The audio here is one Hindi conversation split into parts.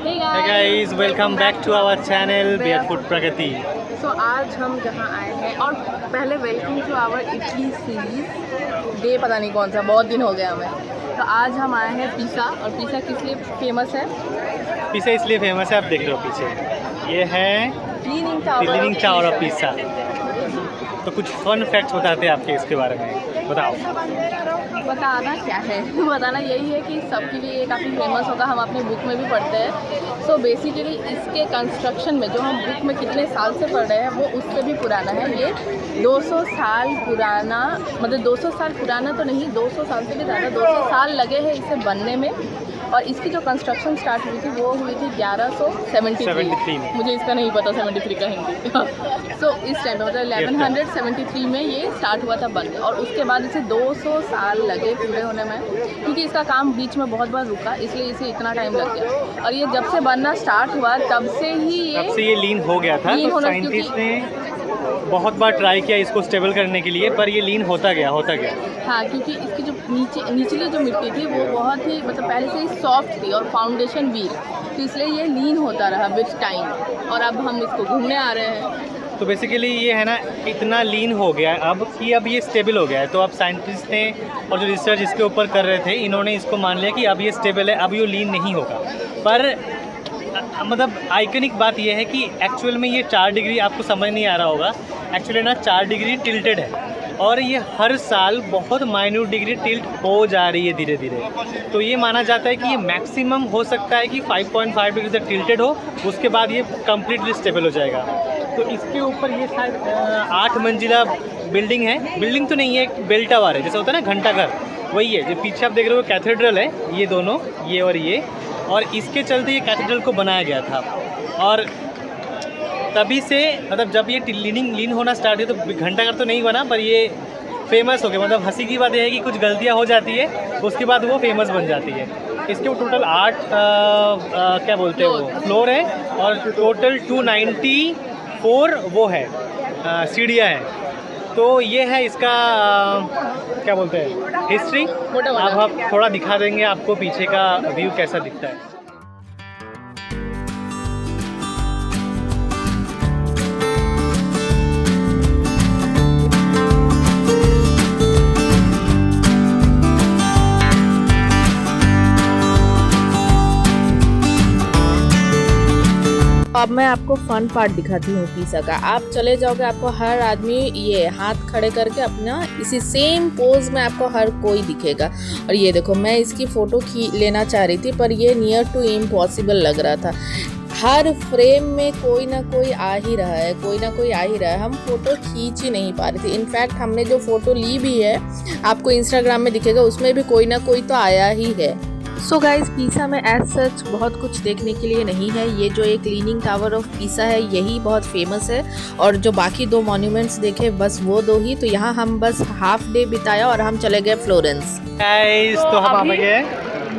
Hey guys, welcome back to our channel Barefoot Pragati. तो आज हम जहाँ आए हैं और पहले welcome to our Italy series day, पता नहीं कौन सा, बहुत दिन हो गया हमें। तो आज हम आए हैं पिसा। और पिसा किस लिए फेमस है? पिसा इसलिए फेमस है, आप देख रहे हो पीछे, ये है लीनिंग टावर ऑफ पिसा। तो कुछ फन फैक्ट्स बताते हैं आपके इसके बारे में, बताओ। बताना क्या है बताना यही है कि सबके लिए ये काफ़ी फेमस होगा, हम अपने बुक में भी पढ़ते हैं। सो बेसिकली इसके कंस्ट्रक्शन में जो हम बुक में कितने साल से पढ़ रहे हैं वो उससे भी पुराना है। ये 200 साल पुराना, मतलब 200 साल पुराना तो नहीं, 200 साल से भी ज़्यादा, 200 साल लगे हैं इसे बनने में। और इसकी जो कंस्ट्रक्शन स्टार्ट हुई थी वो हुई थी 1173 में। मुझे इसका नहीं पता 73 का हिंदी सो इस टाइम मतलब 1173 में ये स्टार्ट हुआ था बनने। और उसके बाद इसे 200 साल लगे पूरे होने में, क्योंकि इसका काम बीच में बहुत बार रुका, इसलिए इसे इतना टाइम लग गया। और ये जब से बनना स्टार्ट हुआ तब से ये लीन हो गया था। तो साइंटिस्ट ने बहुत बार ट्राई किया इसको स्टेबल करने के लिए, पर ये लीन होता गया। हाँ, क्योंकि इसकी जो निचली जो मिट्टी थी वो बहुत ही मतलब पहले से ही सॉफ्ट थी और फाउंडेशन वीक, तो इसलिए ये लीन होता रहा विथ टाइम। और अब हम इसको घूमने आ रहे हैं। तो बेसिकली ये है ना, इतना लीन हो गया है अब कि अब ये स्टेबल हो गया है। तो अब साइंटिस्ट ने और जो रिसर्च इसके ऊपर कर रहे थे, इन्होंने इसको मान लिया कि अब ये स्टेबल है, अब ये लीन नहीं होगा। पर मतलब आइकनिक बात यह है कि एक्चुअल में ये 4 डिग्री, आपको समझ नहीं आ रहा होगा, एक्चुअली ना 4 डिग्री टिल्टेड है। और ये हर साल बहुत माइन्यूट डिग्री टिल्ट हो जा रही है धीरे धीरे। तो ये माना जाता है कि ये मैक्सिमम हो सकता है कि 5.5 डिग्री तक टिल्टेड हो, उसके बाद ये कम्प्लीटली स्टेबल हो जाएगा। तो इसके ऊपर ये शायद 8 मंजिला बिल्डिंग है। बिल्डिंग तो नहीं है, एक बेल टावर है, जैसे होता है ना घंटा घर, वही है। जो पीछे आप देख रहे हो कैथेड्रल है, ये दोनों, ये और इसके चलते ये कैथेड्रल को बनाया गया था। और तभी से मतलब जब ये लीन होना स्टार्ट हुई तो घंटा घर तो नहीं बना, पर ये फेमस हो गया। मतलब हंसी की बात यह है कि कुछ गलतियां हो जाती है, उसके बाद वो फेमस बन जाती है। इसके टोटल 8 क्या बोलते हैं वो फ्लोर है, और टोटल 294 वो है सीढ़ियाँ हैं। तो ये है इसका क्या बोलते हैं हिस्ट्री। अब हम थोड़ा दिखा देंगे आपको पीछे का व्यू कैसा दिखता है। अब मैं आपको फन पार्ट दिखाती हूँ पिसा का। आप चले जाओगे, आपको हर आदमी ये हाथ खड़े करके अपना इसी सेम पोज में आपको हर कोई दिखेगा। और ये देखो, मैं इसकी फ़ोटो लेना चाह रही थी, पर ये नियर टू इम्पॉसिबल लग रहा था। हर फ्रेम में कोई ना कोई आ ही रहा है, हम फ़ोटो खींच ही नहीं पा रहे थे। इनफैक्ट हमने जो फ़ोटो ली भी है, आपको इंस्टाग्राम में दिखेगा, उसमें भी कोई ना कोई तो आया ही है। सो गाइज, पिसा में एज सच बहुत कुछ देखने के लिए नहीं है। ये जो एक लीनिंग टावर ऑफ पिसा है यही बहुत फेमस है, और जो बाकी 2 मॉन्यूमेंट्स देखे बस वो 2 ही। तो यहाँ हम बस हाफ डे बिताया और हम चले गए फ्लोरेंस। गाइस, तो हम आ गए,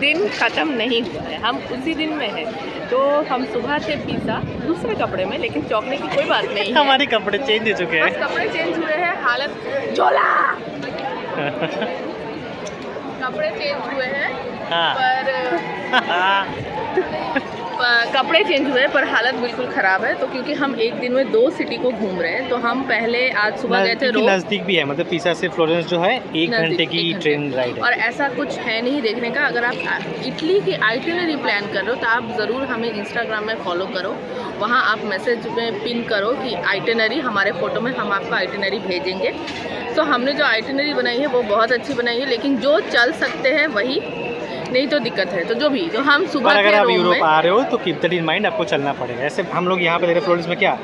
दिन ख़त्म नहीं हुआ है, हम उसी दिन में हैं। तो हम सुबह थे पिसा दूसरे कपड़े में, लेकिन चौंकने की कोई बात नहीं है। हमारे कपड़े चेंज हो चुके हैं, कपड़े चेंज हुए हैं, हालत झोला कपड़े चेंज हुए हैं। हाँ। कपड़े चेंज हुए पर हालत बिल्कुल ख़राब है। तो क्योंकि हम एक दिन में 2 सिटी को घूम रहे हैं, तो हम पहले आज सुबह गए थे रोम। नज़दीक भी है, मतलब पिसा से फ्लोरेंस जो है 1 घंटे की ट्रेन राइड है। और ऐसा कुछ है नहीं देखने का। अगर आप इटली की आइटिनरी प्लान कर रहे हो तो आप ज़रूर हमें इंस्टाग्राम में फॉलो करो, वहाँ आप मैसेज में पिन करो कि आइटिनरी, हमारे फ़ोटो में हम आपको आइटिनरी भेजेंगे। तो हमने जो आइटिनरी बनाई है वो बहुत अच्छी बनाई है, लेकिन जो चल सकते हैं वही, नहीं तो दिक्कत है। तो जो हम सुबह अगर आप यूरोप आ रहे हो तो कीप दैट इन माइंड, आपको चलना पड़ेगा। ऐसे हम लोग यहाँ पे देख रहे फ्लोरेंस में, क्या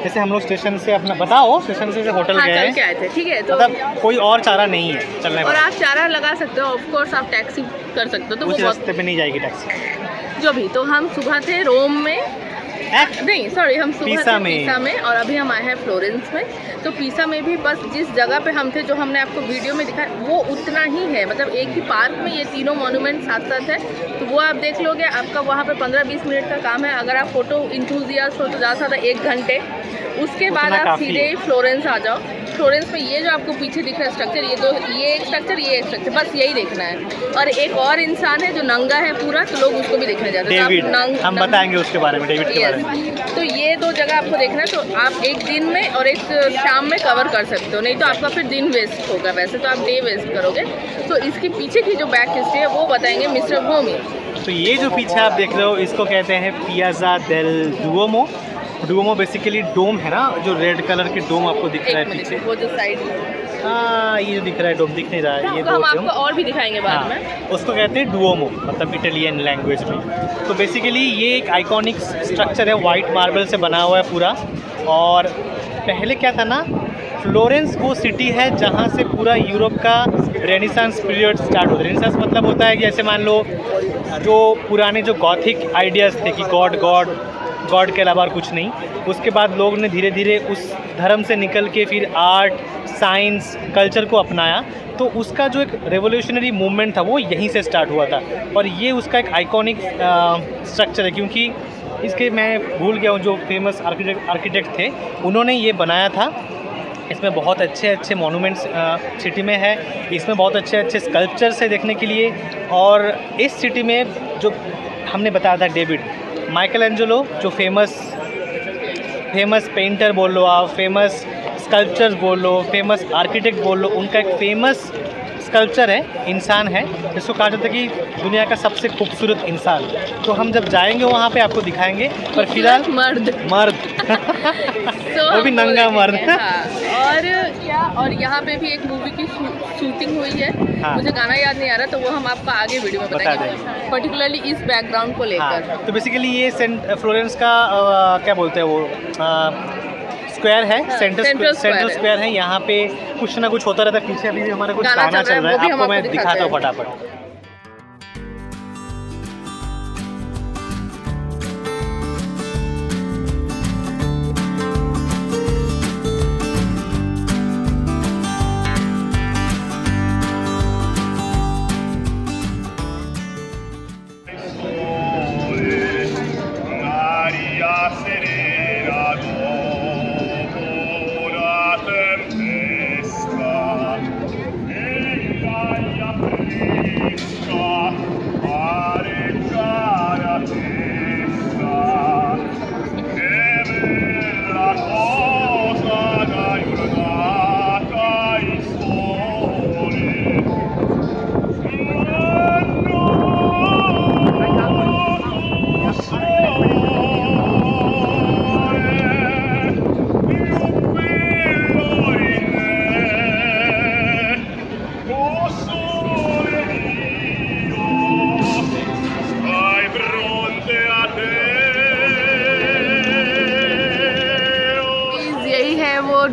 जैसे हम लोग स्टेशन से अपना बताओ, स्टेशन से होटल गए हैं, आए थे, ठीक है। तो मतलब कोई और चारा नहीं है चलने का। और आप चारा लगा सकते हो, ऑफ कोर्स आप टैक्सी कर सकते हो, तो वो रास्ते पे नहीं जाएगी टैक्सी जो भी। तो हम सुबह थे रोम में, नहीं सॉरी, हम सुबह पिसा में और अभी हम आए हैं फ्लोरेंस में। तो पिसा में भी बस जिस जगह पे हम थे, जो हमने आपको वीडियो में दिखाया, वो उतना ही है। मतलब एक ही पार्क में ये तीनों मॉन्यूमेंट साथ साथ है, तो वो आप देख लोगे। आपका वहाँ पे 15-20 मिनट का काम है। अगर आप फोटो इंथुजियास्ट हो तो ज़्यादा से ज़्यादा 1 घंटे, उसके बाद आप सीधे फ्लोरेंस आ जाओ। फ्लोरेंस में ये जो आपको पीछे दिख रहा है स्ट्रक्चर, ये एक स्ट्रक्चर, बस यही देखना है। और एक और इंसान है जो नंगा है पूरा, तो लोग उसको भी देखने जाते हैं। डेविड, हम बताएंगे उसके बारे में, डेविड के बारे में। तो ये 2 जगह आपको देखना है, तो आप एक दिन में और एक शाम में कवर कर सकते हो, नहीं तो आपका फिर दिन वेस्ट होगा। वैसे तो आप डे वेस्ट करोगे। तो इसके पीछे की जो बैक हिस्ट्री है वो बताएंगे मिस्टर भूमि। तो ये जो पीछे आप देख रहे हो इसको कहते हैं Piazza del Duomo. Duomo basically dome है ना, जो रेड कलर के डोम आपको दिख रहा है पीछे, वो जो साइड में, हाँ ये जो दिख रहा है डोम दिख नहीं रहा है, ये हम आपको और भी दिखाएंगे बाद में। उसको कहते हैं डुओमो, मतलब इटालियन लैंग्वेज में। तो बेसिकली ये एक आइकॉनिक स्ट्रक्चर है, वाइट मार्बल से बना हुआ है पूरा। और पहले क्या था ना, फ्लोरेंस वो सिटी है जहाँ से पूरा यूरोप का रेनेसांस पीरियड स्टार्ट होता है। रेनेसांस मतलब होता है कि जैसे मान लो जो पुराने जो गॉथिक आइडियाज़ थे कि गॉड के अलावा और कुछ नहीं, उसके बाद लोग ने धीरे धीरे उस धर्म से निकल के फिर आर्ट, साइंस, कल्चर को अपनाया। तो उसका जो एक रेवोल्यूशनरी मूवमेंट था वो यहीं से स्टार्ट हुआ था। और ये उसका एक आइकॉनिक स्ट्रक्चर है, क्योंकि इसके मैं भूल गया हूँ जो फेमस आर्किटेक्ट थे, उन्होंने ये बनाया था। इसमें बहुत अच्छे अच्छे मॉन्यूमेंट्स सिटी में है, इसमें बहुत अच्छे अच्छे स्कल्पचर्स है देखने के लिए। और इस सिटी में जो हमने बताया था डेविड, माइकल एंजेलो जो फेमस पेंटर बोल लो आप, फेमस स्कल्पचर्स बोल लो, फेमस आर्किटेक्ट बोल लो, उनका एक फेमस स्कल्पचर है, इंसान है, जिसको कहा जाता है कि दुनिया का सबसे खूबसूरत इंसान। तो हम जब जाएंगे वहाँ पे आपको दिखाएंगे, पर फिलहाल मर्द वो भी नंगा मर्द। हाँ, और यहाँ पे भी एक मूवी की शूटिंग हुई है। हाँ। मुझे गाना याद नहीं आ रहा, तो वो हम आपको आगे वीडियो में बताएंगे, पर्टिकुलरली इस बैकग्राउंड को लेकर। हाँ, तो बेसिकली ये फ्लोरेंस का क्या बोलते हैं वो स्क्वायर है, सेंट्रल स्क्वायर है। यहाँ पे कुछ ना कुछ होता रहता है। पीछे अभी भी हमारा कुछ गाना चल रहा है, आपको मैं दिखाता हूँ फटाफट।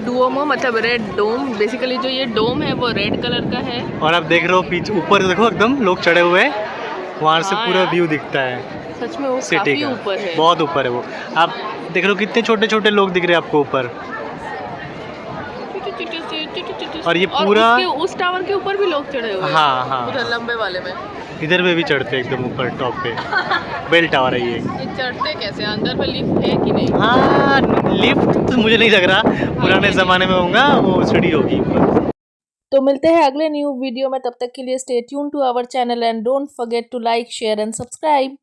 डुओमो मतलब रेड डोम। बेसिकली जो ये डोम है वो रेड कलर का है। और आप देख रहे हो पीछे ऊपर देखो एकदम लोग चढ़े हुए हैं, वहाँ से पूरा व्यू दिखता है। सच में वो सिटी का ऊपर है, बहुत ऊपर है वो। आप देख रहे हो कितने छोटे छोटे लोग दिख रहे हैं आपको ऊपर। और ये पूरा उस टावर के ऊपर भी लोग चढ़े हुए हैं। हाँ हाँ, उधर लंबे वाले में, इधर में भी चढ़ते हैं एकदम ऊपर टॉप पे। बेल टावर है ये चढ़ते कैसे? अंदर पे लिफ्ट है कि नहीं? हाँ, लिफ्ट तो मुझे नहीं लग रहा, पुराने ज़माने में होगा, वो सीढ़ी होगी। तो मिलते हैं अगले न्यू वीडियो में, तब तक के लिए stay tuned to our channel and don't forget to like, share and subscribe.